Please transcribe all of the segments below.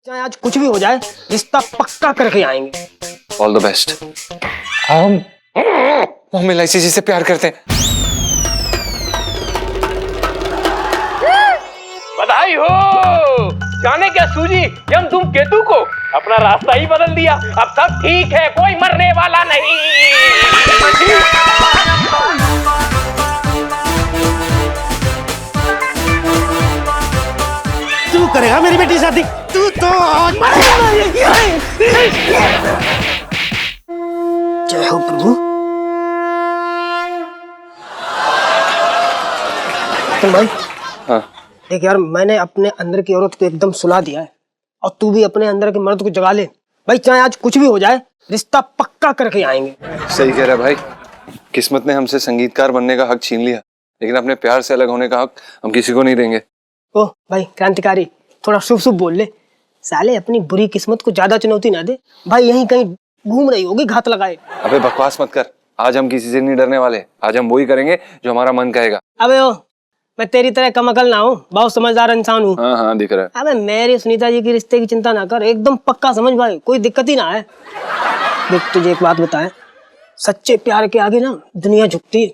चाहे आज कुछ भी हो जाए, रिश्ता पक्का करके आएंगे। All the best. हम LIC जी से प्यार करते हैं। बधाई हो। जाने क्या सूजी, हम तुम केतु को अपना रास्ता ही बदल दिया। अब सब ठीक है, कोई मरने वाला नहीं। तू करेगा मेरी बेटी शादी? तू तो जय हो प्रभु। तुम भाई, हाँ। देख यार, मैंने अपने अंदर की औरत को एकदम सुला दिया है और तू भी अपने अंदर के मर्द को जगा ले भाई। चाहे आज कुछ भी हो जाए, रिश्ता पक्का करके आएंगे। सही कह रहा है भाई। किस्मत ने हमसे संगीतकार बनने का हक छीन लिया, लेकिन अपने प्यार से अलग होने का हक हम किसी को नहीं देंगे। ओ भाई क्रांतिकारी, थोड़ा शुभ शुभ बोल ले। साले अपनी बुरी किस्मत को ज्यादा चुनौती ना दे भाई। यहीं कहीं घूम रही होगी घात लगाए। अबे बकवास मत कर। आज हम किसी से नहीं डरने वाले। आज हम वही करेंगे जो हमारा मन कहेगा। अबे ओ, मैं तेरी तरह कमअकल ना हूँ, बहुत समझदार इंसान हूँ। हाँ हाँ दिख रहा है। अबे मेरी सुनीता जी की रिश्ते की चिंता ना कर, एकदम पक्का समझ भाई, कोई दिक्कत ही ना है। देख तुझे एक बात बताएं, सच्चे प्यार के आगे ना दुनिया झुकती है।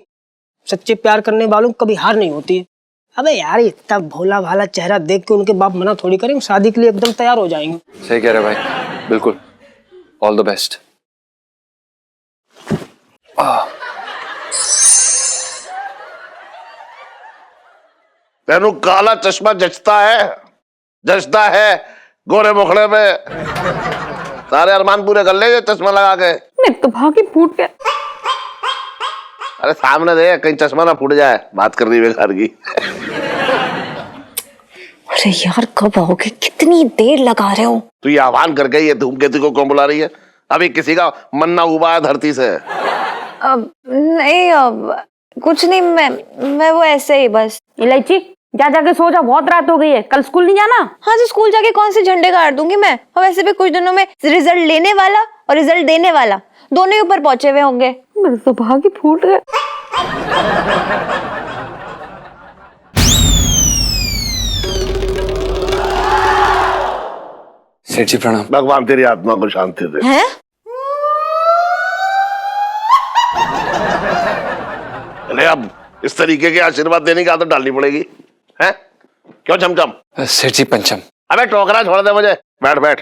सच्चे प्यार करने वालों को कभी हार नहीं होती है। अबे यार, इतना भोला भाला चेहरा देख के उनके बाप मना थोड़ी करेंगे, शादी के लिए एकदम तैयार हो जाएंगे। सही कह रहे भाई, बिल्कुल। All the best. तेनू काला चश्मा जचता है गोरे मुखड़े पे। सारे अरमान पूरे कर ले चश्मा लगा के। मेरे तो भाग ही फूट गया। अरे सामने दे, कहीं चश्मा ना फूट जाए। बात कर रही है घर की। अरे यार, कब आओगे? कितनी देर लगा रहे हो? तू ये आह्वान करके ये धूमकेतु को क्यों बुला रही है? अभी किसी का मन ना उबा है धरती से। अब नहीं, अब कुछ नहीं, मैं वो ऐसे ही बस। इलायची, जा जाके सो जा, बहुत रात हो गई है। कल स्कूल नहीं जाना? हाँ जी, स्कूल जाके कौन से झंडे गाड़ दूंगी मैं। और वैसे भी कुछ दिनों में रिजल्ट लेने वाला और रिजल्ट देने वाला दोनों ही ऊपर पहुंचे हुए होंगे। मेरे तो भाग ही फूट गए। सेठ जी प्रणाम। भगवान तेरी आत्मा को शांति दे। हैं? अरे अब इस तरीके के आशीर्वाद देने की आदत डालनी पड़ेगी। हैं? क्यों चमचम? सेठ जी पंचम। अबे टोकरा छोड़ दे मुझे। बैठ बैठ।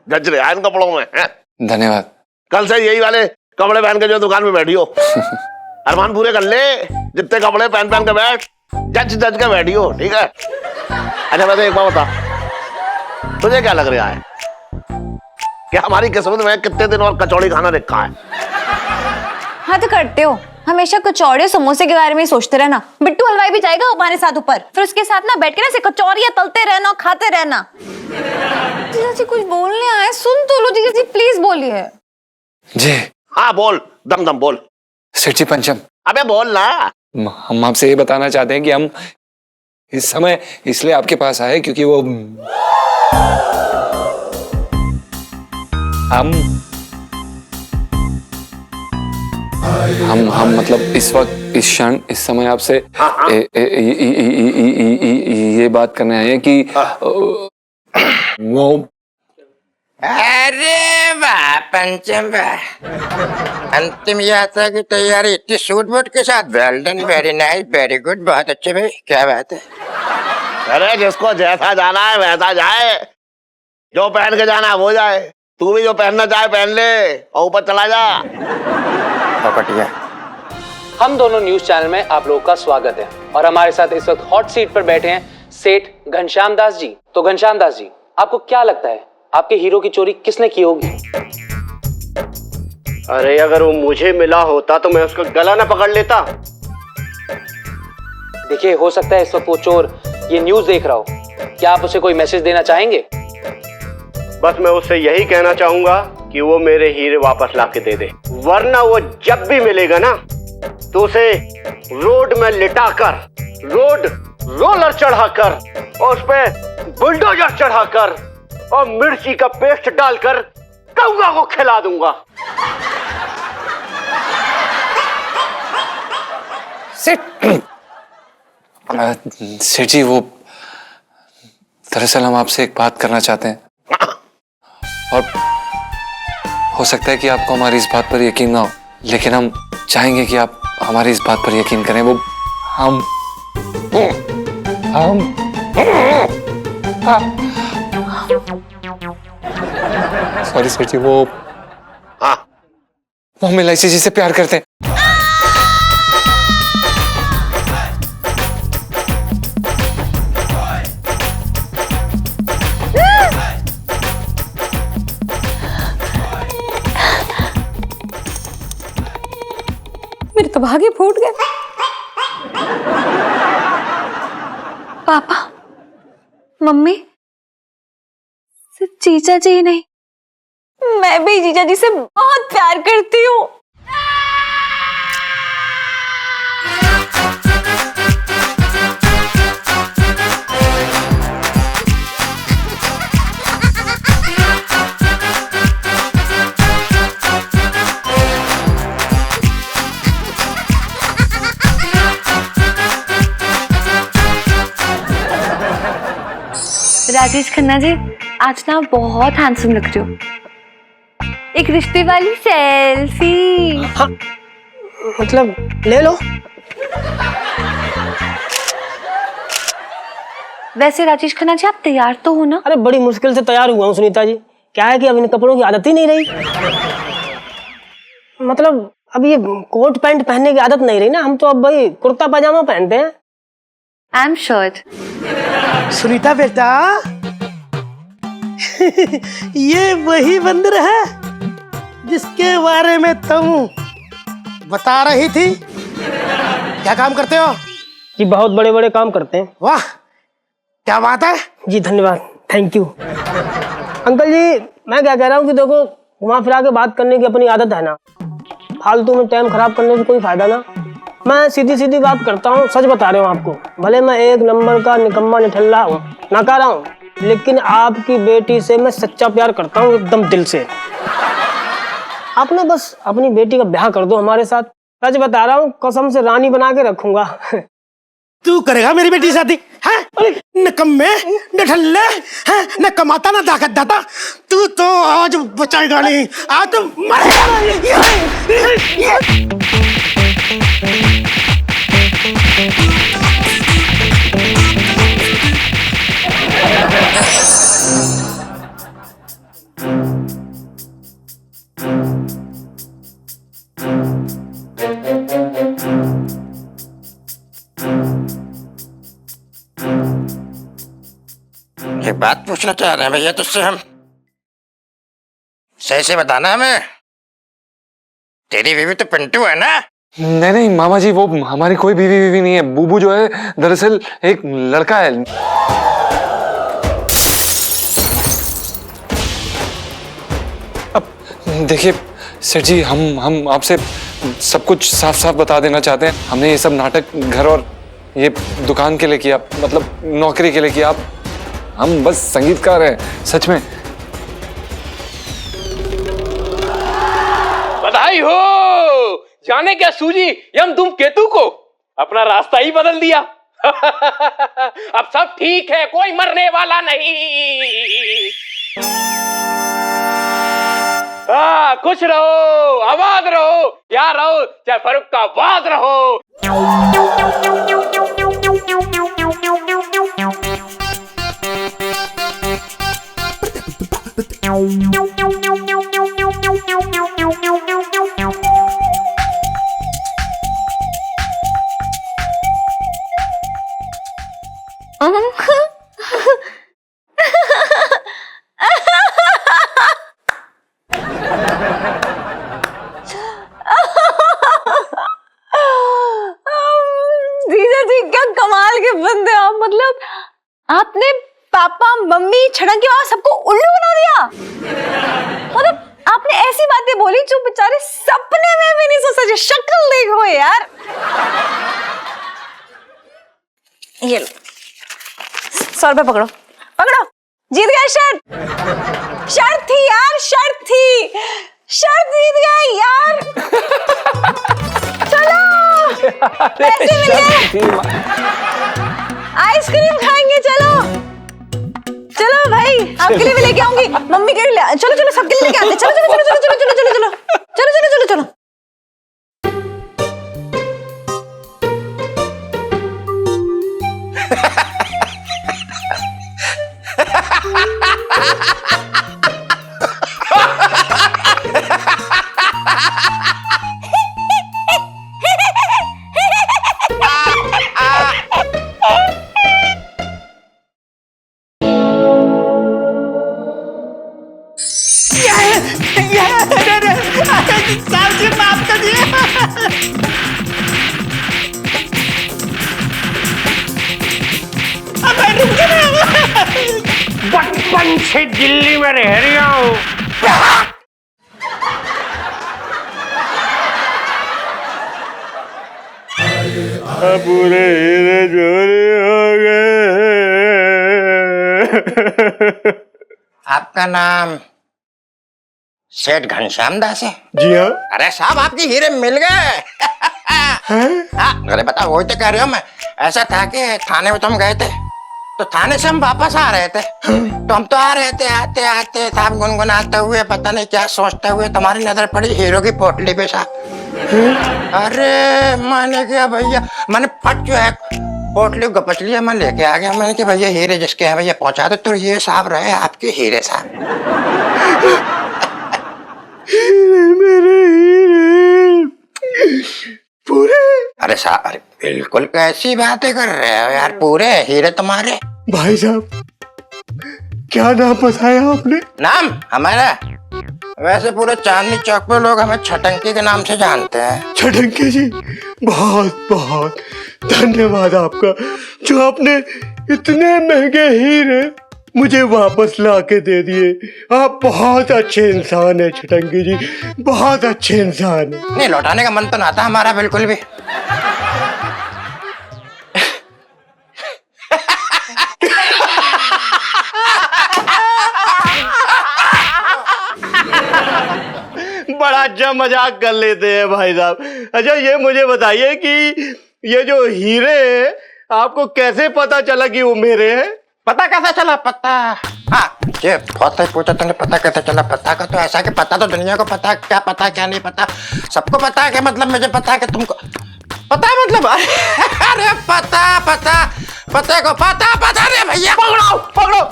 गज रहे इन कपड़ों में हैं? धन्यवाद। कल से यही वाले कपड़े पहन के जो दुकान में बैठी हो। अरमान पूरे कर ले। जितने कपड़े पहन पहन के बैठ, जज के बैठी हो, ठीक है? अच्छा वैसे एक बात बता, तुझे क्या लग रहा है कि हमारी किस्मत में कितने दिन और कचौड़ी खाना रखा है? हाँ तो करते हो, हमेशा कचौड़ी समोसे के बारे में ही सोचते रहना। बिट्टू हलवाई भी जाएगा हमारे साथ ऊपर, फिर उसके साथ ना बैठ के ना कचौरियां तलते रहना और खाते रहना। जीजा जी कुछ बोलने आए, सुन तो लो। जीजा जी प्लीज बोलिए। जी हाँ बोल, दम दम बोल। सेठ जी पंचम। अबे बोल ना। हम आपसे ये बताना चाहते हैं कि हम इस समय इसलिए आपके पास आए क्योंकि वो हम मतलब इस वक्त इस क्षण इस समय आपसे ये बात करने आए हैं कि वो। अरे वाह पंचम वाह, अंतिम यात्रा की तैयारी इतनी सूट बूट के साथ। Well done, very nice, very good, बहुत अच्छे भाई, क्या बात है। अरे जिसको जैसा जाना है वैसा जाए, जो पहन के जाना है वो जाए। तू भी जो पहनना चाहे पहन ले और ऊपर चला जा। पकड़िया। हम दोनों न्यूज चैनल में आप लोगों का स्वागत है और हमारे साथ इस वक्त हॉट सीट पर बैठे हैं सेठ घनश्याम दास जी। तो घनश्याम दास जी, आपको क्या लगता है आपके हीरो की चोरी किसने की होगी? अरे अगर वो मुझे मिला होता तो मैं उसका गला ना पकड़ लेता। देखिए, हो सकता है इस वक्त वो चोर ये न्यूज देख रहा हो। क्या आप उसे कोई मैसेज देना चाहेंगे? बस मैं उससे यही कहना चाहूंगा कि वो मेरे हीरे वापस ला के दे दे, वरना वो जब भी मिलेगा ना तो उसे रोड में लिटाकर, रोड रोलर चढ़ाकर और उस पे बुलडोजर चढ़ाकर और मिर्ची का पेस्ट डालकर कौवा को खिला दूंगा। सेठ सेठ जी वो दरअसल हम आपसे एक बात करना चाहते हैं और हो सकता है कि आपको हमारी इस बात पर यकीन ना हो, लेकिन हम चाहेंगे कि आप हमारी इस बात पर यकीन करें। वो हम सॉरी सेठ जी, वो हम एलआईसी जी से प्यार करते हैं। मेरे तो भागे फूट गए। पापा, मम्मी, सिर्फ जीजा जी ही नहीं, मैं भी जीजा जी से बहुत प्यार करती हूँ। राजेश खन्ना जी, आज ना बहुत हैंडसम लग रहे हो। एक रिश्ते वाली सेल्फी। हाँ, मतलब ले लो। वैसे राजेश खन्ना जी, आप तैयार तो हो ना? अरे बड़ी मुश्किल से तैयार हुआ हूँ सुनीता जी। क्या है कि अब इन कपड़ों की आदत ही नहीं रही। मतलब अब ये कोट पैंट पहनने की आदत नहीं रही ना, हम तो अब भाई कुर्ता पजामा पहनते हैं। I am sure. सुनीता बेटा, ये वही बंदर है जिसके बारे में तुम बता रही थी। क्या काम करते हो? जी बहुत बड़े बड़े काम करते हैं। वाह, क्या बात है। जी धन्यवाद, थैंक यू। अंकल जी, मैं क्या कह रहा हूँ कि देखो, घुमा फिरा के बात करने की अपनी आदत है ना, फालतू में टाइम खराब करने से कोई फायदा ना। मैं सीधी सीधी बात करता हूँ, सच बता रहा हूँ आपको। भले मैं एक नंबर का निकम्मा निठल्ला हूँ, नकारा हूँ, लेकिन आपकी बेटी से मैं सच्चा प्यार करता हूँ, एकदम दिल से। आप ना बस अपनी बेटी का ब्याह कर दो हमारे साथ। सच बता रहा हूँ, कसम से रानी बना के रखूंगा। तू करेगा मेरी बेटी की शादी? है निकम्मे निठल्ले, है न कमाता ना ताकत दाता। तू तो आज बचाएगा नहीं, आज तो मरेगा। एक बात पूछना चाह रहे हैं भैया तुझसे हम। सही से बताना हमें, तेरी बीवी तो पिंटू है ना? नहीं नहीं मामा जी, वो हमारी कोई बीवी नहीं है। बूबू जो है दरअसल एक लड़का है। अब देखिए सेठ जी, हम आपसे सब कुछ साफ साफ बता देना चाहते हैं। हमने ये सब नाटक घर और ये दुकान के लिए किया, मतलब नौकरी के लिए किया। हम बस संगीतकार हैं, सच में। बधाई हो। जाने क्या सूजी, यम तुम केतु को अपना रास्ता ही बदल दिया। अब सब ठीक है, कोई मरने वाला नहीं। खुश रहो, आबाद रहो, यार रहो, चाहे फरूक का बाद रहो। जीजा जी, क्या कमाल के बंदे आप। मतलब आपने पापा मम्मी छड़न के बाबा सबको उल्लू बना दिया। मतलब आपने ऐसी बातें बोली जो बेचारे सपने में भी नहीं सोच सकते। शक्ल देखो यार। ये लो 100 रुपए पकड़ो, पकड़ो। जीत गया शर्ट। शर्ट थी यार, शर्ट थी, शर्ट जीत गया यार। चलो पैसे मिल गए। आपके लिए भी लेके आऊंगी, मम्मी के लिए। चलो चलो सबके लिए लेके आते। चलो चलो चलो चलो चलो चलो चलो चलो चलो चलो चलो। साहब जी माफ कर दिए। अब मैं रुक गया। बचपन से दिल्ली में रह रहा हूँ। पूरे हीरे चोरी हो गए। आपका नाम सेठ घनश्याम दास है? जी हाँ। अरे साहब आपके हीरे मिल गए। हाँ, अरे बताओ वही तो कह रही हूँ मैं। ऐसा था कि थाने में तुम गए थे, तो थाने से हम वापस आ रहे थे। तो हम तो आ रहे थे, आते आते साहब गुनगुनाते हुए पता नहीं क्या सोचते हुए तुम्हारी नजर पड़ी हीरो की पोटली पे साहब। अरे मैंने क्या भैया, मैंने फट जो है पोटली गपच लिया, मैं लेके आ गया। मैंने कहा भैया हीरे जिसके हैं भैया पहुंचा दो। तो ये साहब रहे आपके हीरे साहब। मेरे हीरे पूरे। अरे साहब, अरे बिल्कुल कैसी बातें कर रहे हो यार, पूरे हीरे तुम्हारे। भाई साहब क्या नाम बताया आपने? नाम हमारा? वैसे पूरे चांदनी चौक पे लोग हमें छटंकी के नाम से जानते हैं। छटंकी जी, बहुत बहुत धन्यवाद आपका, जो आपने इतने महंगे हीरे मुझे वापस ला के दे दिए। आप बहुत अच्छे इंसान है छटंकी जी, बहुत अच्छे इंसान है। नहीं, लौटाने का मन तो ना था हमारा बिल्कुल भी। बड़ा अच्छा मजाक कर लेते हैं भाई साहब। अच्छा ये मुझे बताइए कि ये जो हीरे हैं आपको कैसे पता चला कि वो मेरे हैं? पता कैसे चला? पता, हाँ ये बहुत सही पूछा तुमने। पता कैसे चला? पता का तो ऐसा कि पता तो दुनिया को पता, क्या पता क्या नहीं पता सबको पता है। कि मतलब मुझे पता है कि तुमको पता है, मतलब अरे पता पता पता को पता पता रे भैया। पकड़ो पकड़ो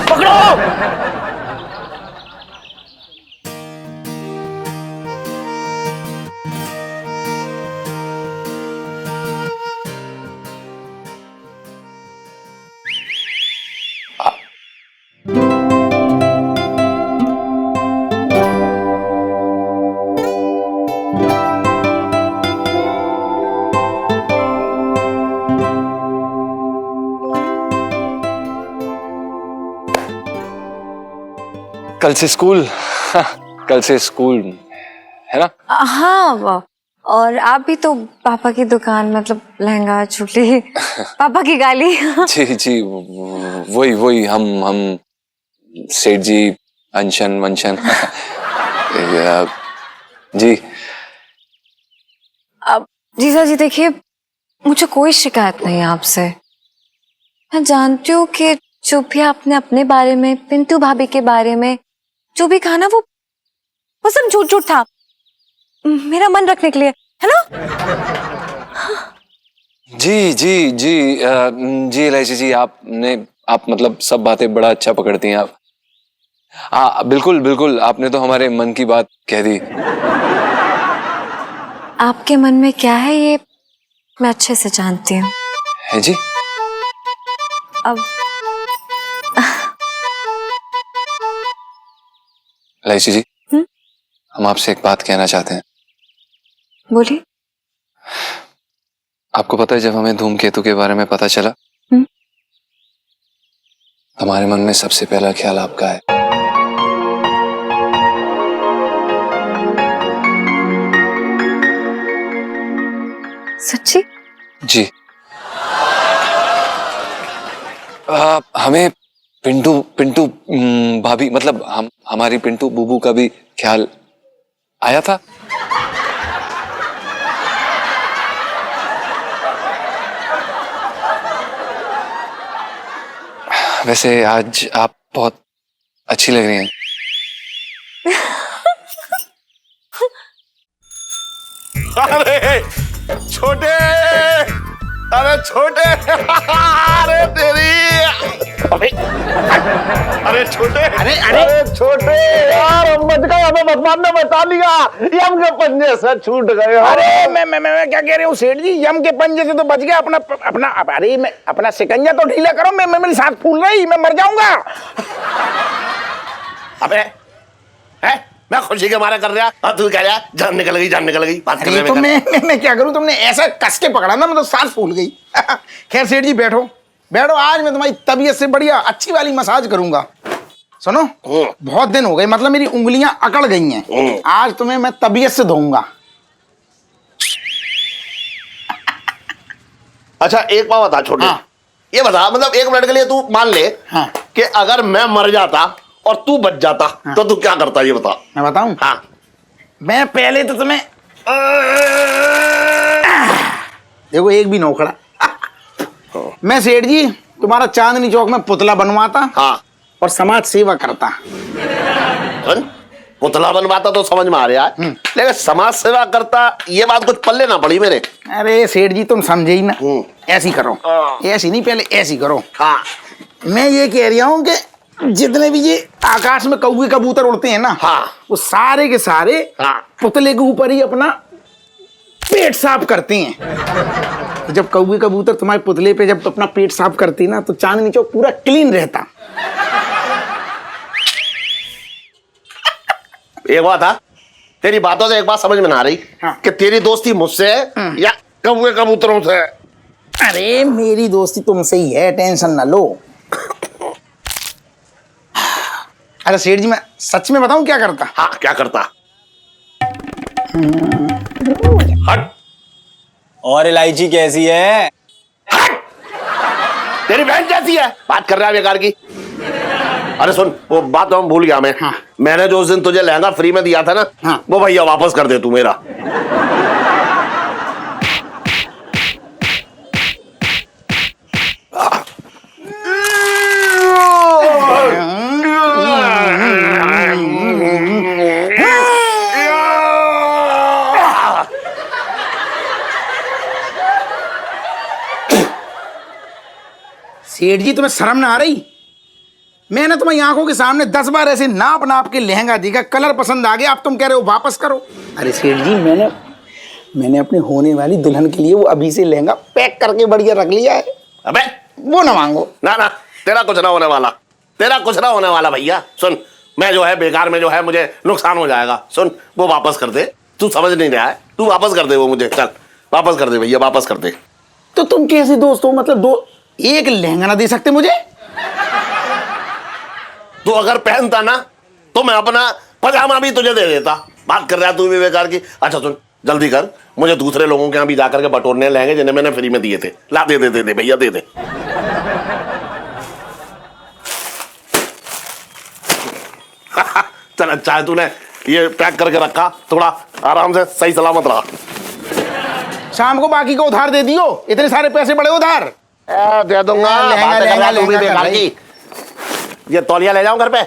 पकड़ो। कल से स्कूल। कल से स्कूल है ना? हाँ, और आप भी तो पापा की दुकान, मतलब लहंगा चूड़ी, पापा की गाली। जी जी, वही वही हम सेठ जी, अनशन वंशन। जी अब जीजा जी देखिए, मुझे कोई शिकायत नहीं है आपसे। मैं जानती हूँ कि जो भी आपने अपने बारे में, पिंटू भाभी के बारे में जो भी कहा ना, वो सब झूठ झूठ था, मेरा मन रखने के लिए, है ना? जी जी जी जी इलायची जी, आप मतलब सब बातें बड़ा अच्छा पकड़ती हैं आप। हाँ बिल्कुल बिल्कुल, आपने तो हमारे मन की बात कह दी। आपके मन में क्या है ये मैं अच्छे से जानती हूँ। है जी? अब इलायची जी, हम आपसे एक बात कहना चाहते हैं। बोलिए। आपको पता है, जब हमें धूमकेतु के बारे में पता चला, हमारे मन में सबसे पहला ख्याल आपका है। सच्ची? जी। हमें पिंटू पिंटू भाभी, मतलब हमारी पिंटू बुबू का भी ख्याल आया था। वैसे आज आप बहुत अच्छी लग रही हैं। अरे छोटे, अरे छोटे, अरे तेरी, अरे छोटे, अरे छोटे यार, अम्मद का हमें भगवान ने बता लिया, यम के पंजे से छूट गए। अरे मैं क्या कह रही हूँ सेठ जी, यम के पंजे से तो बच गया। अपना अरे मैं अपना शिकंजा तो ढीला करो। मैं मेरी सांस फूल रही, मैं मर जाऊंगा। अबे है मैं खुशी के मारे कर रहा, और तू कह रहा जान निकल गई, जान निकल गई। बात अरे तो मैं क्या करूं, तुमने ऐसा कस के पकड़ा ना, मैं तो सांस फूल गई। खैर सेठ जी बैठो बैठो, आज मैं तुम्हारी तबीयत से बढ़िया अच्छी वाली मसाज करूंगा। सुनो, बहुत दिन हो गए, मतलब मेरी उंगलियां अकड़ गई हैं। आज तुम्हें मैं तबीयत से धोऊंगा। अच्छा एक बात बता छोटे, हाँ। ये बता, मतलब एक मिनट के लिए तू मान ले हाँ। कि अगर मैं मर जाता और तू बच जाता, हाँ। तो तू क्या करता, ये बता। मैं बताऊं? हाँ। मैं पहले तो तुम्हें देखो, एक भी नौखड़ा। मैं सेठ जी तुम्हारा चांदनी चौक में पुतला बनवाता, हाँ, और समाज सेवा करता। सुन, पुतला बनवाता तो समझ में आ रहा है, लेकिन समाज सेवा करता, ये बात कुछ पल्ले ना पड़ी मेरे। अरे सेठ जी तुम समझे ही ना, ऐसी करो। ऐसी नहीं, पहले ऐसी करो। हाँ। मैं ये कह रहा हूँ कि जितने भी ये आकाश में कौवे कबूतर उड़ते हैं ना, हाँ, वो सारे के सारे हाँ, पुतले के ऊपर ही अपना पेट साफ करते हैं। तो जब कौवे कबूतर तुम्हारे पुतले पे जब अपना पेट साफ करती ना, तो चांदनी चौक पूरा क्लीन रहता। एक बात था, तेरी बातों से एक बात समझ में ना आ रही, हाँ। कि तेरी दोस्ती मुझसे है या कौवे कबूतरों से है। अरे मेरी दोस्ती तुमसे ही है, टेंशन ना लो। अरे सेठ जी मैं सच में बताऊं क्या करता? हाँ, क्या करता? हट। और इलायची कैसी है? हट। तेरी बहन जैसी है, बात कर रहा है बेकार की। अरे सुन, वो बात तो हम भूल गया मैं। हाँ। मैंने जो उस दिन तुझे लहंगा फ्री में दिया था ना, हाँ। वो भैया वापस कर दे तू मेरा। सेठ जी तुम्हें शर्म ना आ रही? मैंने तुम्हारी आंखों के सामने 10 बार ऐसे नाप नाप के लहंगा देखा, कलर पसंद आ गया, अब तुम कह रहे हो वापस करो। अरे सेठ जी मैंने अपने होने वाली दुल्हन के लिए वो अभी से लहंगा पैक करके बढ़िया रख लिया है। अबे वो ना मांगो। ना ना, तेरा कुछ ना होने वाला, तेरा कुछ ना होने वाला भैया। सुन, मैं जो है बेकार में जो है मुझे नुकसान हो जाएगा। सुन, वो वापस कर दे, तू समझ नहीं रहा है, तू वापस कर दे वो मुझे। चल वापस कर दे भैया, वापस कर दे। तो तुम कैसे दोस्त हो, मतलब दो एक लहंगा ना दे सकते मुझे? तू अगर पहनता ना तो मैं अपना पजामा भी तुझे दे देता। बात कर रहा है तू भी बेकार की। अच्छा सुन, जल्दी कर, मुझे दूसरे लोगों के यहाँ भी जाकर के बटोरने लहंगे जिन्हें मैंने फ्री में दिए थे। ला दे दे दे दे भैया, दे दे। चल अच्छा है तूने ये पैक करके रखा, थोड़ा आराम से सही सलामत रहा। शाम को बाकी को उधार दे दियो, इतने सारे पैसे बड़े उधार। दे दूंगा। लहंगा, बातें कर रहा है तू भी लहंगा बेकार कर की। ये तौलिया ले जाऊं घर पे?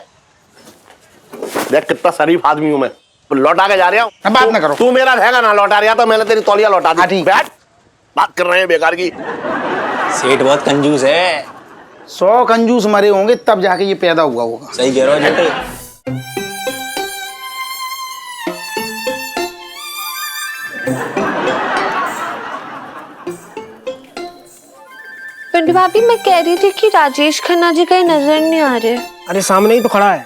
देख कितना शरीफ आदमी हूं मैं, लौटा के जा रहा हूं। बात ना करो। तू मेरा रहेगा ना लौटा रहा, तो मैंने तेरी तौलिया लौटा दी। ठीक। बैठ, बात कर रहे हैं बेकार की। सेठ बहुत कंजूस है। 100 कंजूस मरे होंगे तब जाके ये पैदा हुआ होगा। सही कह रहे हो बेटे। पिंटू भाभी मैं कह रही थी कि राजेश खन्ना जी कहीं नजर नहीं आ रहे। अरे सामने ही तो खड़ा है।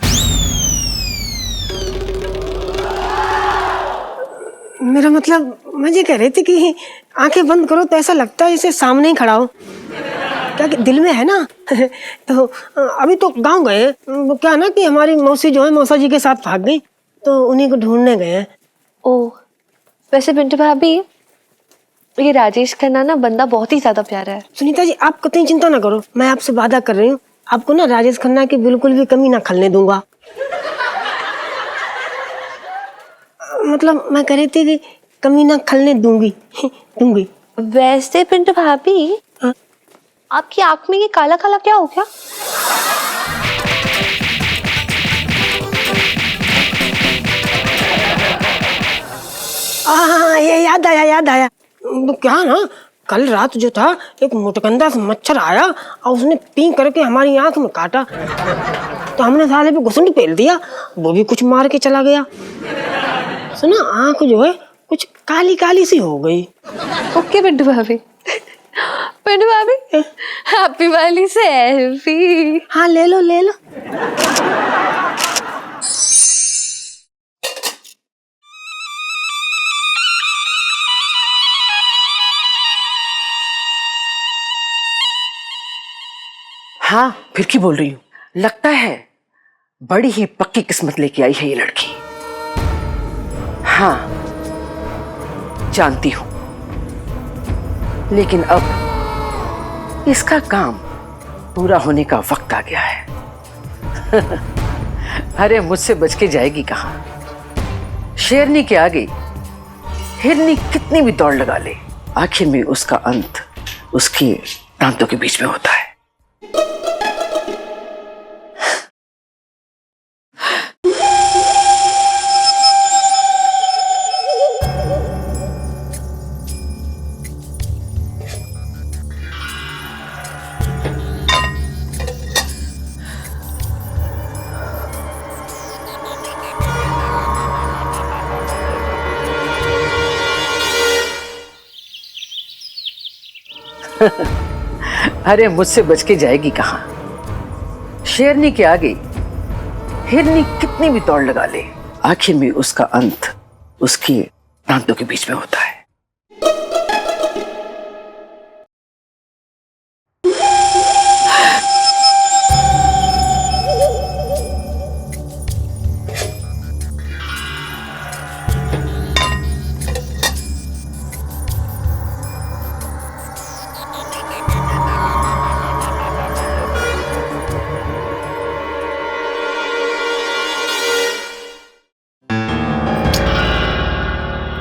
मेरा मतलब मैं ये कह रही थी कि आंखें बंद करो तो ऐसा लगता है जैसे सामने ही खड़ा हो। क्या कि दिल में है ना। तो अभी तो गांव गए हैं, वो क्या ना कि हमारी मौसी जो है मौसा जी के साथ भाग गई, तो उन्हीं को ढूंढने गए हैं। ओह, वैसे पिंटू भाभी ये राजेश खन्ना ना बंदा बहुत ही ज्यादा प्यारा है। सुनीता जी आप कतई चिंता ना करो, मैं आपसे वादा कर रही हूँ, आपको ना राजेश खन्ना की बिल्कुल भी कमी ना खलने दूंगा। मतलब मैं कह रही थी कि कमी ना खलने दूंगी। दूंगी। वैसे पिंटू भाभी, हाँ? आपकी आंख में ये काला काला क्या हो गया? हाँ, ये याद आया। वो क्या ना, कल रात जो था एक मोटकंदा सा मच्छर आया और उसने पी करके हमारी आंख में काटा, तो हमने साले पे घुसुंड पेल दिया, वो भी कुछ मार के चला गया। सुना, आंख जो है कुछ काली काली सी हो गई। ओके बिट्टू भाभी, हैप्पी वाली सेल्फी। हाँ ले लो। हाँ, फिर की बोल रही हूँ। लगता है बड़ी ही पक्की किस्मत लेके आई है ये लड़की। हाँ, जानती हूं, लेकिन अब इसका काम पूरा होने का वक्त आ गया है। अरे मुझसे बच के जाएगी कहां? शेरनी के आगे हिरनी कितनी भी दौड़ लगा ले, आखिर में उसका अंत उसके दांतों के बीच में होता है। अरे मुझसे बच के जाएगी कहां? शेरनी के आगे हिरनी कितनी भी दौड़ लगा ले, आखिर में उसका अंत उसके दांतों के बीच में होता है।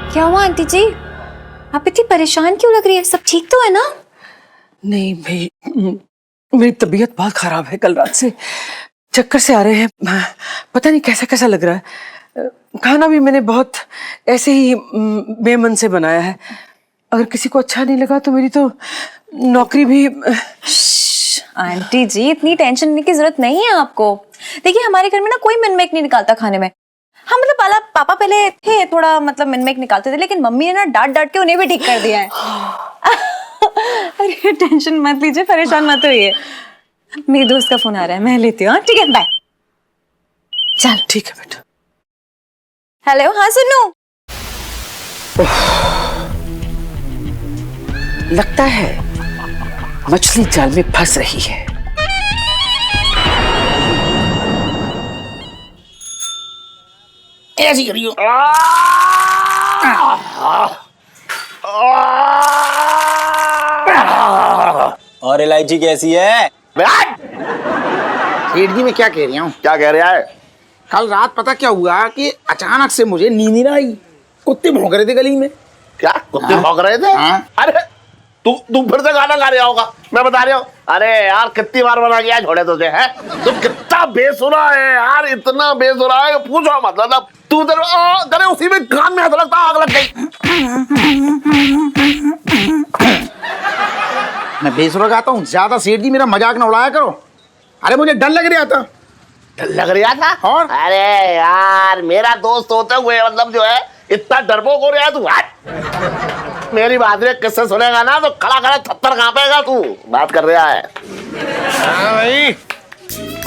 क्या हुआ आंटी जी, आप इतनी परेशान क्यों लग रही है? सब ठीक तो है ना? नहीं भाई, मेरी तबीयत बहुत खराब है। कल रात से चक्कर से आ रहे हैं, पता नहीं कैसा कैसा लग रहा है। खाना भी मैंने बहुत ऐसे ही बेमन से बनाया है। अगर किसी को अच्छा नहीं लगा तो मेरी तो नौकरी भी। आंटी जी, इतनी टेंशन लेने की जरूरत नहीं है आपको। देखिए, हमारे घर में ना कोई मिनमेक नहीं निकालता खाने में। हाँ मतलब पापा पहले थे थोड़ा, मतलब मिनमेक निकालते थे, लेकिन मम्मी ने ना डांट डांट के उन्हें भी ठीक कर दिया है। अरे टेंशन मत लीजिए, परेशान मत होइए। मेरी दोस्त का फोन आ रहा है, मैं लेती हूँ। ठीक है, बाय। चल ठीक है बेटा। हेलो, हाँ सुनो। लगता है मछली जाल में फंस रही है। ऐसी करियो। और इलायची कैसी है? सेठ जी, मैं क्या कह रही हूँ? क्या कह रहा है? कल रात पता क्या हुआ कि अचानक से मुझे नींद नहीं आई। कुत्ते भौंक रहे थे गली में। क्या कुत्ते भौंक रहे थे? अरे तू फिर से गाना गा रहा होगा, मैं बता रहा हूँ। अरे यार, कितनी बार बना गया छोड़े तुझे है? तू कितना बेसुरा है यार, इतना बेसुरा है पूछो मतलब। तू करे उसी में कान में हाथ लगता, आग लग गई। मैं बेसुरा गाता हूँ ज्यादा? सेठ जी, मेरा मजाक ना उड़ाया करो। अरे मुझे डर लग रहा था। डर लग रहा था? और अरे यार, मेरा दोस्त होते हुए मतलब जो है इतना डरपोक हो रहा है तू। मेरी बात रे किससे सुनेगा ना तो खड़ा खड़ा थप्पड़ कांपेगा तू। बात कर रहा है। हाँ भाई,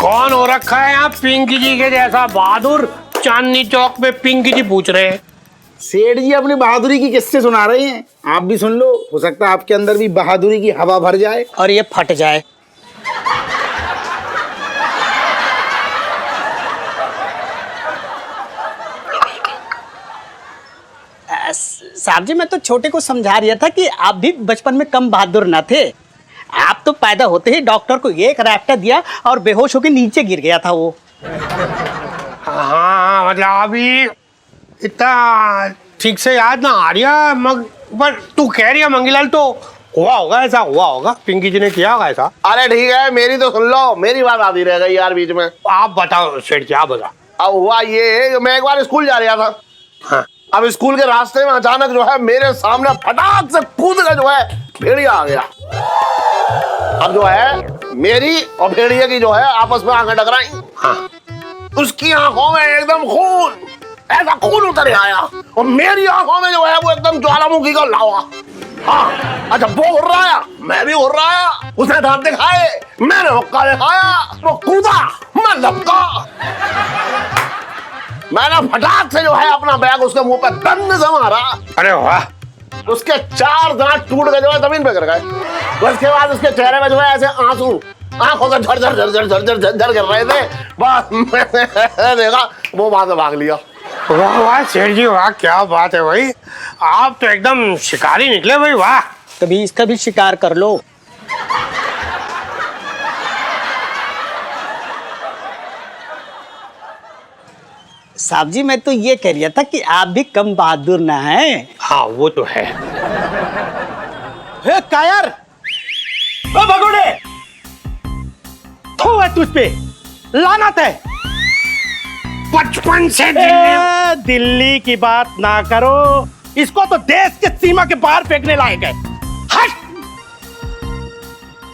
कौन हो रखा है यहाँ पिंकी जी के जैसा बहादुर? चांदनी चौक पे पिंकी जी पूछ रहे हैं। सेठ जी अपनी बहादुरी की किस्से सुना रहे हैं, आप भी सुन लो। हो सकता है आपके अंदर भी बहादुरी की हवा भर जाए और ये फट जाए। साहब जी, मैं तो छोटे को समझा रहा था कि आप भी बचपन में कम बहादुर ना थे। आप तो पैदा होते ही डॉक्टर को एक रैप्टा दिया और बेहोश होकर नीचे गिर गया था वो। हाँ मतलब अभी इतना ठीक से याद ना आ रहा, पर तू कह रही है मंगीलाल तो हुआ होगा, ऐसा हुआ होगा, पिंकी जी ने किया होगा ऐसा। अरे ठीक है, मेरी तो सुन लो, मेरी बात आती रह गई यार बीच में। आप बताओ सेठ जी, आप बताओ। अब हुआ ये, मैं एक बार स्कूल जा रहा था। हाँ। अब स्कूल के रास्ते में अचानक जो है मेरे सामने फटाक से कूद का जो है भेड़िया आ गया। अब जो है मेरी और भेड़िए की जो है आपस में आंखें टकराई। हाँ, उसकी आंखों में एकदम खून, ऐसा खून उतर आया और मेरी आंखों में जो है वो एकदम ज्वालामुखी का लावा। हाँ, अच्छा वो हुर्राया, मैं भी हुर्राया। उसने दांत दिखाए, मैंने हुक्का दिखाया। वो कूदा, मैं लपका। मैंने फटाक से जो है अपना बैग उसके मुंह पे दंड से मारा। अरे वाह! उसके 4 दांत टूट गए, जो है जमीन पे गिर गए। उसके बाद उसके चेहरे में जो है ऐसे आंसू आंखों से झर गिर रहे थे। बस मैंने देखा, वो वहां से भाग लिया। वाह वाह सेठ जी, वाह क्या बात है भाई, आप तो एकदम शिकारी निकले भाई, वाह। कभी इसका भी शिकार कर लो। साहब जी, मैं तो ये कह रहा था कि आप भी कम बहादुर ना हैं। हाँ वो तो है। हे कायर, ओ भगोड़े, थू है तुझ पे, लानत है। बचपन से दिल्ली की बात ना करो, इसको तो देश के सीमा के बाहर फेंकने लायक है। हट!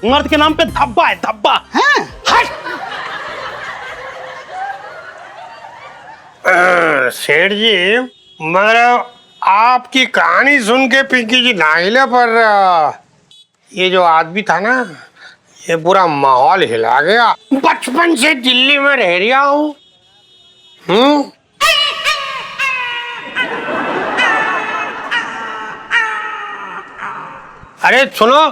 मर्द के नाम पे धब्बा है, धब्बा। हट! सेठ जी, मगर आपकी कहानी सुन के पिंकी जी नाहिले, पर ये जो आदमी था ना, ये पूरा माहौल हिला गया। बचपन से दिल्ली में रह रहा हूँ। अरे सुनो,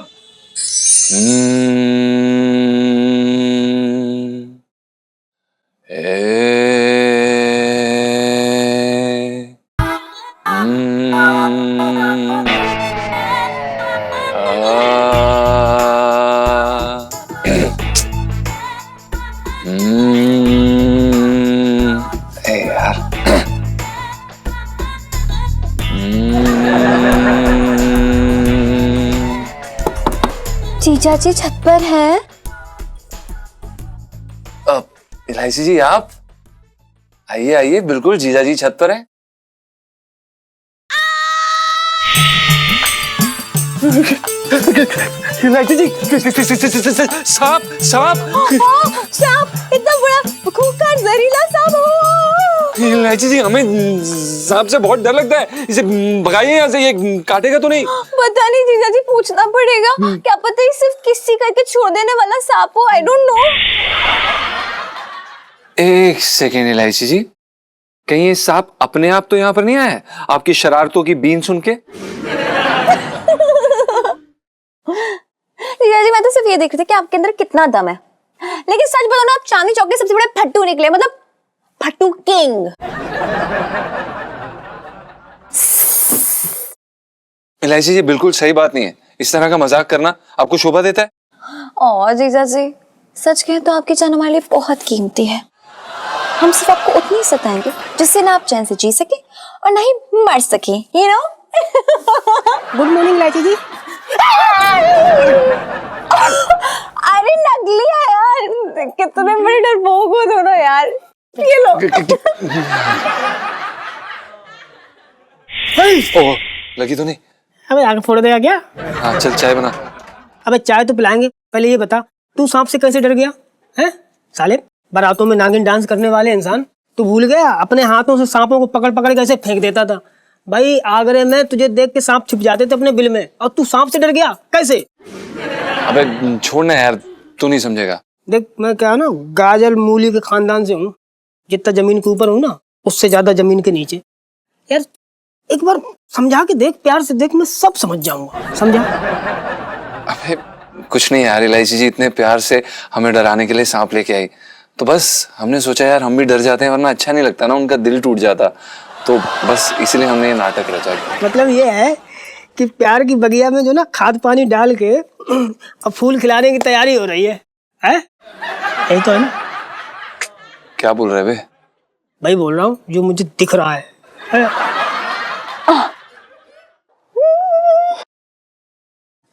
जीजा जी छत पर हैं? इलायची जी, आप आइए आइए, बिल्कुल जीजा जी छत पर हैं। इलायची जी, सांप सांप सांप, इतना बड़ा खूंखार जहरीला सांप। इलायची जी, हमें सांप से बहुत डर लगता है, इसे भगाइए यहाँ से, ये काटेगा तो नहीं? पता नहीं जीजा जी, पूछना पड़ेगा। क्या पता ही सिर्फ किसी करके छोड़ देने वाला सांप हो, आई डोंट नो। एक सेकेंड इलायची जी, कहीं ये सांप अपने आप तो यहाँ पर नहीं आया आपकी शरारतों की बीन सुन के? जीजा जी, मैं तो सिर्फ ये देख रही थी कि आपके अंदर कितना दम है, लेकिन सच बताओ ना, आप चांदनी चौक के सबसे बड़े फट्टू निकले, मतलब फट्टू किंग। इलायची जी, बिल्कुल सही बात नहीं है, इस तरह का मजाक करना आपको शोभा देता है? और जीजा जी, सच कहें तो आपकी जान हमारे लिए बहुत कीमती है। हम सिर्फ आपको उतनी सताएंगे जिससे ना आप चैन से जी सके और ना ही मर सके, यू नो। गुड मॉर्निंग इलायची जी। अरे नकली है यार, कितने बड़े डरपोक हो दोनों यार। ये लो। ओह, लगी तो नहीं? अबे आगे फोड़ देगा क्या? हाँ चल, चाय बना। अबे चाय तो पिलाएंगे, पहले ये बता, तू सांप से कैसे डर गया है? साले, बारातों में नागिन डांस करने वाले इंसान, तू भूल गया अपने हाथों से सांपों को पकड़ पकड़ कैसे फेंक देता था? भाई आगरे में तुझे देख के सांप छिप जाते थे अपने बिल में, और तू सांप से डर गया कैसे? अबे छोड़ना यार, तू नहीं समझेगा। देख, मैं क्या ना, गाजर मूली के खानदान से हूँ, जितना जमीन के ऊपर हूँ ना, उससे ज्यादा जमीन के नीचे। यार एक बार समझा के देख, प्यार से देख, मैं सब समझ जाऊंगा, समझा? अबे कुछ नहीं यार, इलायची जी इतने प्यार से हमें डराने के लिए सांप लेके आई, तो बस हमने सोचा यार हम भी डर जाते हैं, वरना अच्छा नहीं लगता ना, उनका दिल टूट जाता, तो बस इसलिए हमने ये नाटक रचा। मतलब ये है कि प्यार की बगिया में जो ना खाद पानी डाल के अब फूल खिलाने की तैयारी हो रही है? यही तो है ना? क्या बोल रहे बे? भाई बोल रहा हूँ जो मुझे दिख रहा है।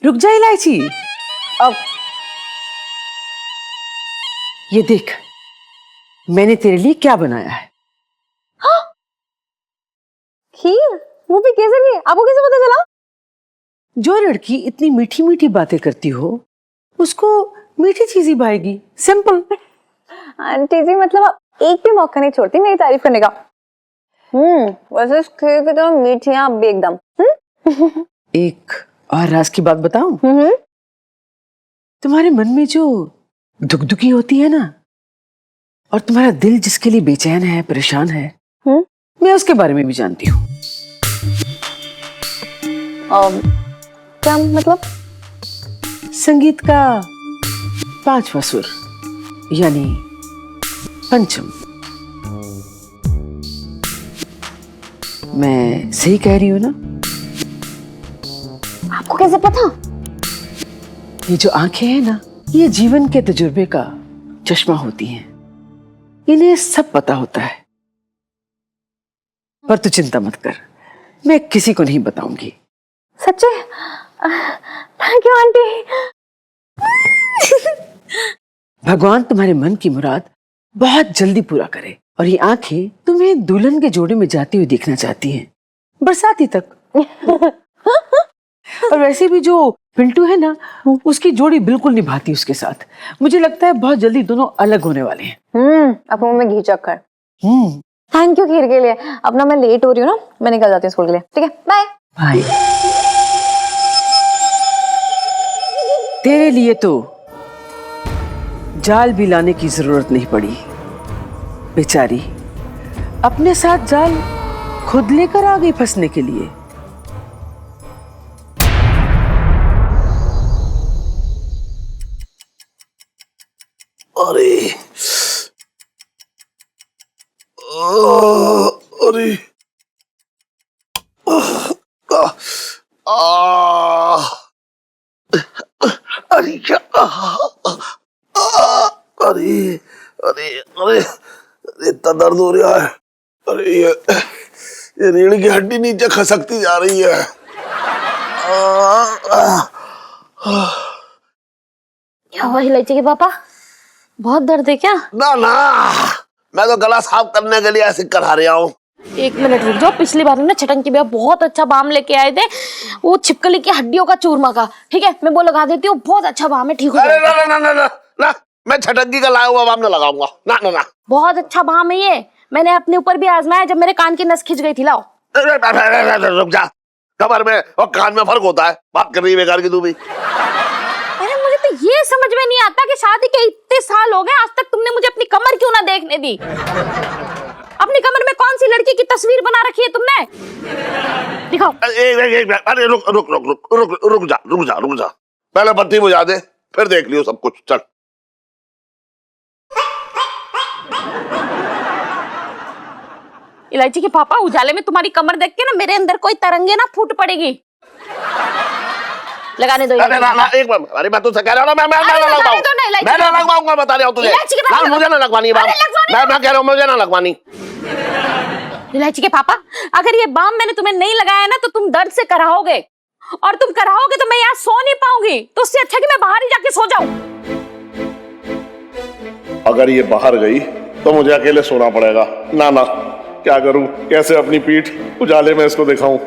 रुक जा इलायची, अब ये देख, मैंने तेरे लिए क्या बनाया है। खीर? वो भी केसर की, आपको कैसे पता चला? जो लड़की इतनी मीठी मीठी बातें करती हो उसको मीठी चीज ही भाएगी, सिंपल। आंटी जी मतलब आप एक भी मौका नहीं छोड़ती मेरी तारीफ करने का। वैसे खीर की तो मीठी आप भी एकदम। एक और राज की बात बताऊं? तुम्हारे मन में जो दुखदुखी होती है ना, और तुम्हारा दिल जिसके लिए बेचैन है, परेशान है, मैं उसके बारे में भी जानती हूँ। क्या मतलब? संगीत का 5वां सुर यानी पंचम। मैं सही कह रही हूँ ना? आपको कैसे पता? ये जो आंखें हैं ना, ये जीवन के तजुर्बे का चश्मा होती हैं। इन्हें सब पता होता है। पर तू चिंता मत कर, मैं किसी को नहीं बताऊंगी। सच्चे? Thank you aunty. भगवान तुम्हारे मन की मुराद बहुत जल्दी पूरा करे। और ये आंखें तुम्हें दुल्हन के जोड़े में जाती हुई देखना चाहती हैं, बरसाती तक। और वैसे भी जो पिंटू है ना, उसकी जोड़ी बिल्कुल निभाती उसके साथ। मुझे लगता है बहुत जल्दी दोनों अलग होने वाले हैं। अब मुंह में घी चक्कर। थैंक यू खीर के लिए। अब ना मैं लेट हो रही हूँ ना, मैं निकल जाती हूँ स्कूल के लिए। ठीक है, बाय बाय। तेरे लिए तो जाल भी लाने की जरूरत नहीं पड़ी। बेचारी अपने साथ जाल खुद लेकर आ गई फंसने के लिए। अरे अरे अरे क्या अरे अरे अरे इतना दर्द हो रहा है। अरे ये रीढ़ की हड्डी नीचे खसकती जा रही है। क्या हुआ इलायची के पापा? बहुत दर्द है क्या? ना ना, मैं तो गला साफ करने के लिए ऐसे करा रहा हूँ। 1 मिनट रुक जाओ। पिछली बार ना छटन की भैया बहुत अच्छा बाम लेके आए थे, वो छिपकली की हड्डियों का चूरमा का। ठीक है, मैं वो लगा देती हूँ, बहुत अच्छा बाम है, ठीक हो जाएगा। ना ना ना ना ना, मैं छटंगी का लाया हुआ बाम ना लगाऊंगा। ना ना ना, बहुत अच्छा बाम है ये, मैंने अपने ऊपर भी आजमाया जब मेरे कान की नस खिंच गई थी। लाओ। रुक जा, कमर में और कान में फर्क होता है। बात कर रही है बेकार की तू भी। अरे मुझे तो ये समझ में नहीं आता कि शादी के इतने साल हो गए, आज तक तुमने मुझे अपनी कमर क्यों ना देखने दी? अपनी कमर में कौन सी लड़की की तस्वीर बना रखी है तुमने? दिखाओ। अरे रुक रुक रुक रुक रुक रुक जा रुक जा रुक जा, पहले बत्ती बुझा दे, फिर देख लियो सब कुछ। चल। इलायची के पापा, उजाले में तुम्हारी कमर देख के ना मेरे अंदर कोई तरंगे ना फूट पड़ेगी। लगाने दो। अरे ना ना, एक बार। अरे मैं तुझसे कह रहा हूँ, मैं ना लगवाऊंगा, बता रहा हूँ तुझे। मुझे ना लगवानी बाम, मैं कह रहा हूँ मुझे ना लगवानी। इलायची के पापा, अगर ये बाम मैंने तुम्हें नहीं लगाया ना तो तुम दर्द से कराओगे, और तुम कराओगे तो मैं यहाँ सो नहीं पाऊंगी। तो उससे अच्छा कि मैं बाहर ही जाके सो जाऊं। अगर ये बाहर गई तो मुझे अकेले सोना पड़ेगा। ना ना, क्या करूं, कैसे अपनी पीठ उजाले में इसको दिखाऊं?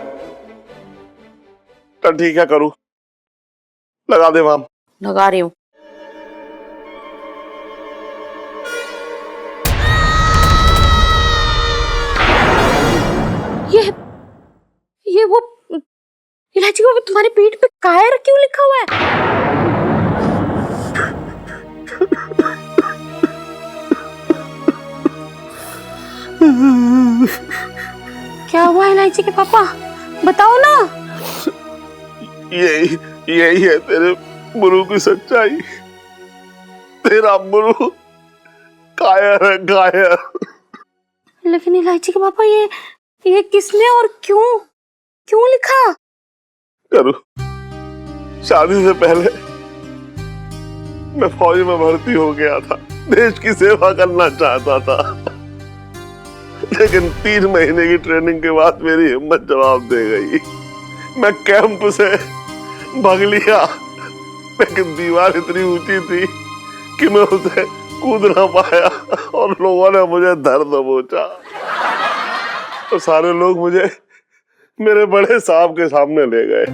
तो ठीक है, करूं, लगा दे बाम। लगा रही हूँ। ये वो इलायची को तुम्हारी पीठ पे कायर क्यों लिखा हुआ है? क्या हुआ इलायची के पापा, बताओ ना। यही है तेरे गुरु की सच्चाई। तेरा गुरु कायर है, कायर। लेकिन इलायची के पापा, ये किसने और क्यों लिखा? करूं, शादी से पहले मैं फौज में भर्ती हो गया था, देश की सेवा करना चाहता था। लेकिन 3 महीने की ट्रेनिंग के बाद मेरी हिम्मत जवाब दे गई। मैं कैंप से भाग लिया, लेकिन दीवार इतनी ऊंची थी कि मैं उसे कूद ना पाया, और लोगों ने मुझे धर दबोचा। तो सारे लोग मुझे मेरे बड़े साहब के सामने ले गए।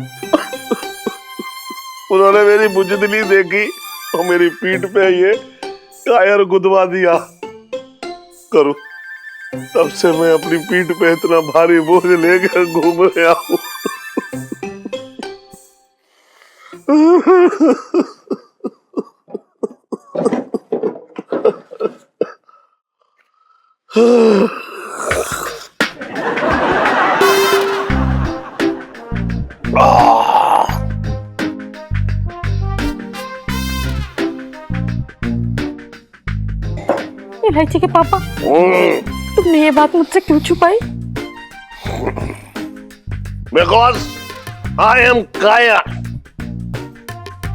उन्होंने मेरी बुजदिली देखी और मेरी पीठ पे ये टायर गुदवा दिया। करूं, तब से मैं अपनी पीठ पे इतना भारी बोझ लेकर घूम रहा हूं। इलायची के पापा, तुमने ये बात मुझसे क्यों छुपाई? Because I am Kaya.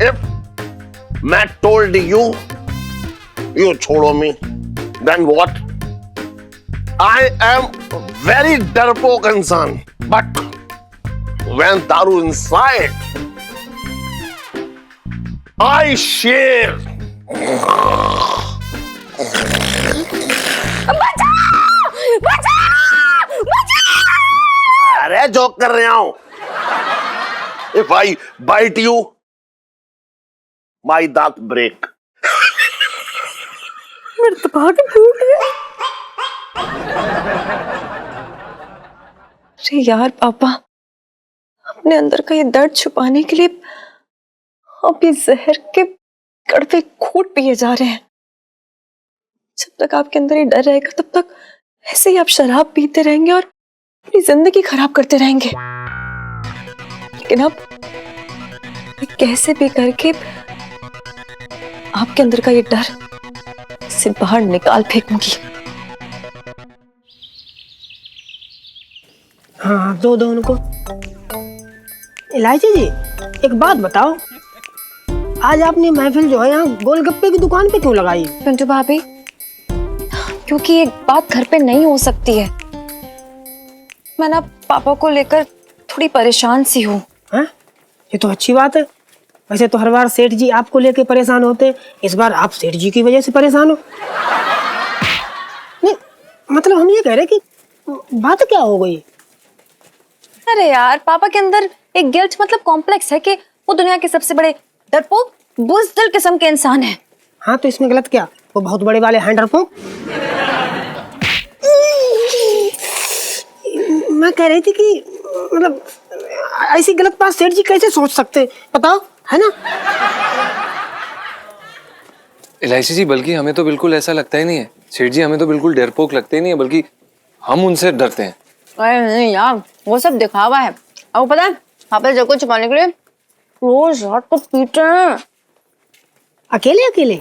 If मैं told you, you छोड़ो me, then what? I am very डरपोक इंसान, but when दारू inside, I share. अरे जोक कर रहा हूं। If I bite you, my दांत break. मेरे तो भाग टूट गया। अरे यार पापा, अपने अंदर का ये दर्द छुपाने के लिए आप ये जहर के कड़वे घूंट पिए जा रहे हैं। जब तक आपके अंदर ये डर रहेगा तब तक ऐसे ही आप शराब पीते रहेंगे और अपनी जिंदगी खराब करते रहेंगे। लेकिन अब मैं कैसे भी करके आपके अंदर का ये डर इसे बाहर निकाल फेंकूंगी। हाँ, दो उनको। इलायची जी, एक बात बताओ, आज आपने महफिल जो है यहाँ गोलगप्पे की दुकान पे क्यों लगाई? पिंटू भाभी, क्योंकि एक बात घर पे नहीं हो सकती है। मैं ना पापा को लेकर थोड़ी परेशान सी हूँ। ये तो अच्छी बात है। वैसे तो हर बार सेठ जी आपको लेके परेशान होते, इस बार आप सेठ जी की वजह से परेशान हो। नहीं, मतलब हम ये कह रहे कि बात क्या हो गई? अरे यार, पापा के अंदर एक गिल्ट मतलब कॉम्प्लेक्स है कि वो दुनिया के सबसे बड़े डरपोक बुज़दिल किस्म के इंसान है। हाँ, तो इसमें गलत क्या? वो बहुत बड़े वाले हैं डरपोक। मैं कह रही थी कि मतलब ऐसी गलत बात सेठ जी कैसे सोच सकते, बताओ, है ना? इलायची जी, बल्कि हमें तो बिल्कुल ऐसा लगता ही नहीं है। सेठ जी हमें तो बिल्कुल डरपोक लगते ही नहीं है, बल्कि हम उनसे डरते हैं। अरे नहीं यार, वो सब दिखावा है। अब पता है, पापा जब को छुपाने के लिए रोज रात को पीते हैं। अकेले अकेले?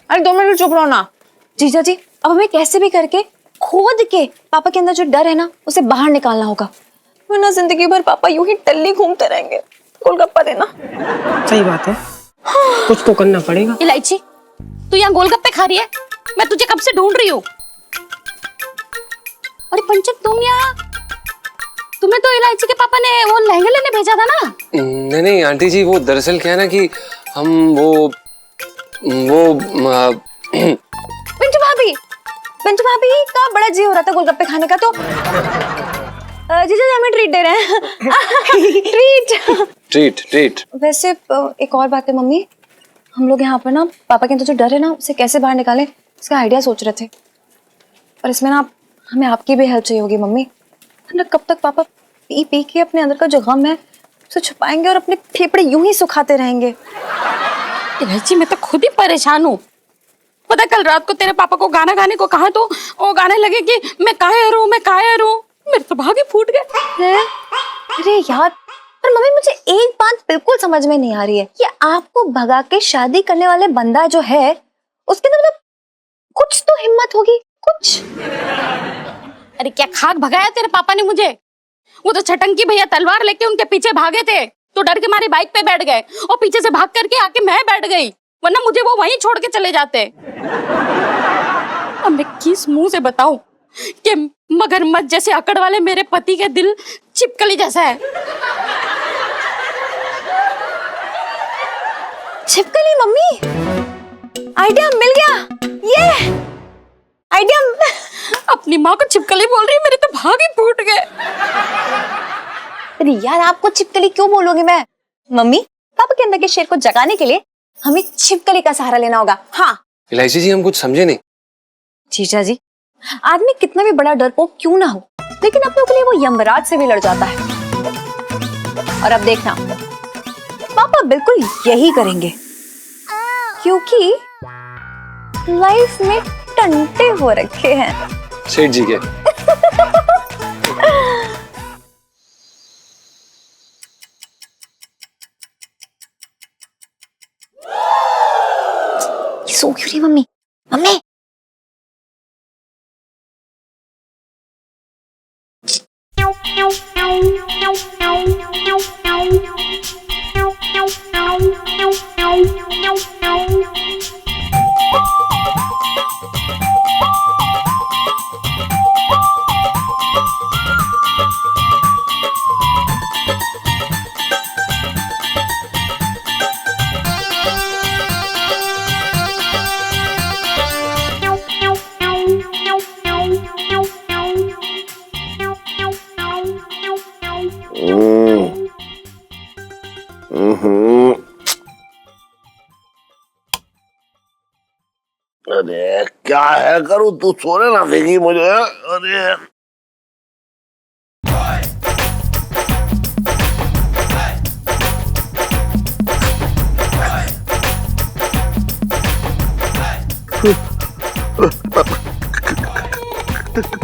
अरे 2 मिनट चुप रहो ना। जीजा जी, अब हमें कैसे भी करके खोद के पापा के अंदर जो डर है ना, उसे बाहर निकालना होगा, वरना जिंदगी भर पापा यूं ही टल्ली घूमते रहेंगे। गोलगप्पा देना। सही बात है, कुछ तो करना पड़ेगा। इलायची, तू यहाँ गोलगप्पे खा रही है? मैं तुझे कब से ढूंढ रही हूँ। अरे पंचम, तुम्हें तो इलायची के पापा ने वो लहंगे लेने भेजा था ना? नहीं आंटी जी, वो दरअसल क्या है ना कि हम वो पिंटू भाभी का बड़ा जी हो रहा था गोलगप्पे खाने का, तो जीजा जी हमें ट्रीट दे रहे हैं। ट्रीट। वैसे एक और बात है मम्मी, हम लोग यहाँ पर ना पापा के अंदर जो डर है ना, उसे कैसे बाहर निकालें इसका आइडिया सोच रहे थे। पर इसमें ना हमें आपकी भी हेल्प चाहिए होगी मम्मी, वरना कब तक पापा पी के अपने अंदर का जो गम है उसे छुपाएंगे और अपने फेफड़े यूं ही सुखाते रहेंगे। इलायची, मैं तो खुद ही परेशान हूँ। पता कल रात को तेरे पापा को गाना गाने को कहा तो वो गाने लगे कि मैं कायर हूँ। मेरे तो भागे फूट गए। अरे यार, पर मम्मी मुझे एक बात बिल्कुल समझ में नहीं आ रही है कि आपको भगा के शादी करने वाले बंदा जो है उसके अंदर मतलब कुछ तो हिम्मत होगी, कुछ। अरे क्या खाक भगाया तेरे पापा ने मुझे? वो तो छटंकी भैया तलवार लेके उनके पीछे भागे थे, तो डर के मारे बाइक पे बैठ गए और पीछे से भाग करके आके मैं बैठ गई, वरना मुझे वो वहीं छोड़ के चले जाते। अब मैं किस मुंह से बताऊं कि मगरमच्छ जैसे अकड़ वाले मेरे पति के दिल छिपकली जैसा है। छिपकली? मम्मी, आइडिया मिल गया। ये आइडिया अपनी माँ को छिपकली बोल रही है, मेरे तो भाग ही फूट गए। अरे यार आपको छिपकली क्यों बोलोगी मैं? मम्मी पापा के अंदर के शेर को जगाने के लिए हमें छिपकली का सहारा लेना होगा। हाँ इलायची जी हम कुछ समझे नहीं। जीजा जी, आदमी कितना भी बड़ा डरपोक क्यों ना हो, लेकिन अपनों के लिए वो यमराज से भी लड़ जाता है। और अब देखना पापा बिल्कुल यही करेंगे, क्योंकि लाइफ में टंटे हो रखे हैं सेठ जी के। सो क्यों रही मम्मी? मम्मी अरे क्या है करूं, तू सोने ना देगी मुझे। अरे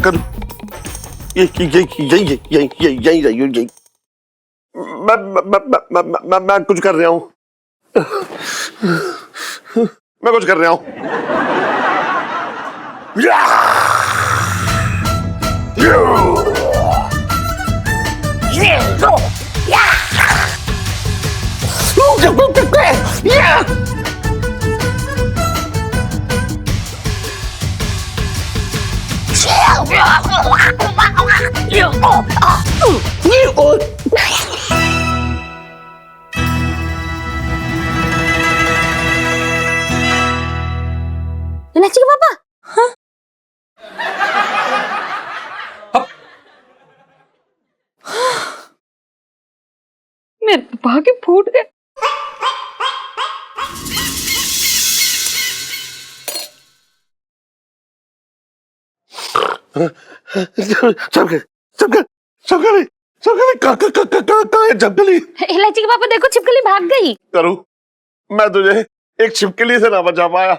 कर यही मैं कुछ कर रहा हूँ, मैं कुछ कर रहा हूँ। इलायची के पापा। हाँ? मेरे तो भाग ही फूट गए। छिपकली इलायची के पापा देखो, छिपकली भाग गई। करूं मैं तुझे एक छिपकली से ना बचा पाया,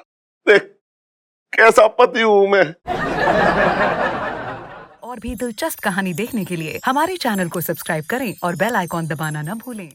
देख कैसा पति हूं मैं। और भी दिलचस्प कहानी देखने के लिए हमारे चैनल को सब्सक्राइब करें और बेल आइकॉन दबाना न भूलें।